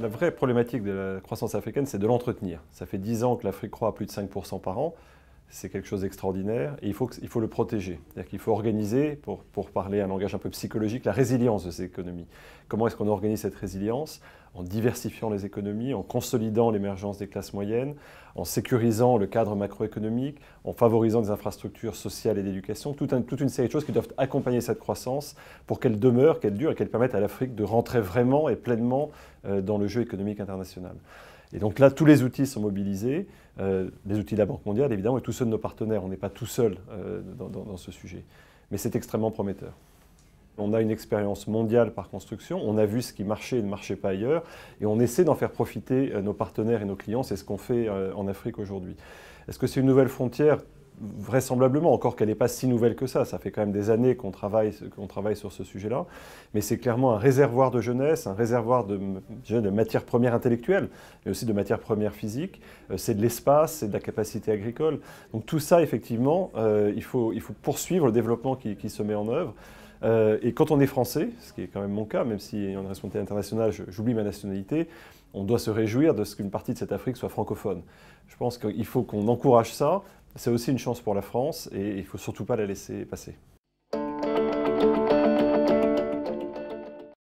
La vraie problématique de la croissance africaine, c'est de l'entretenir. Ça fait 10 ans que l'Afrique croît à plus de 5% par an. C'est quelque chose d'extraordinaire et il faut le protéger. C'est-à-dire qu'il faut organiser, pour parler un langage un peu psychologique, la résilience de ces économies. Comment est-ce qu'on organise cette résilience? En diversifiant les économies, en consolidant l'émergence des classes moyennes, en sécurisant le cadre macroéconomique, en favorisant des infrastructures sociales et d'éducation, toute une série de choses qui doivent accompagner cette croissance pour qu'elle demeure, qu'elle dure et qu'elle permette à l'Afrique de rentrer vraiment et pleinement dans le jeu économique international. Et donc là, tous les outils sont mobilisés, les outils de la Banque mondiale évidemment, et tous ceux de nos partenaires. On n'est pas tout seul dans ce sujet. Mais c'est extrêmement prometteur. On a une expérience mondiale par construction, on a vu ce qui marchait et ne marchait pas ailleurs, et on essaie d'en faire profiter nos partenaires et nos clients, c'est ce qu'on fait en Afrique aujourd'hui. Est-ce que c'est une nouvelle frontière? Vraisemblablement, encore qu'elle n'est pas si nouvelle que ça fait quand même des années qu'on travaille sur ce sujet-là, mais c'est clairement un réservoir de jeunesse, un réservoir de matières premières intellectuelles, mais aussi de matières premières physiques, c'est de l'espace, c'est de la capacité agricole. Donc tout ça, effectivement, il faut poursuivre le développement qui se met en œuvre. Et quand on est français, ce qui est quand même mon cas, même si en responsabilité internationale, j'oublie ma nationalité, on doit se réjouir de ce qu'une partie de cette Afrique soit francophone. Je pense qu'il faut qu'on encourage ça. C'est aussi une chance pour la France et il ne faut surtout pas la laisser passer.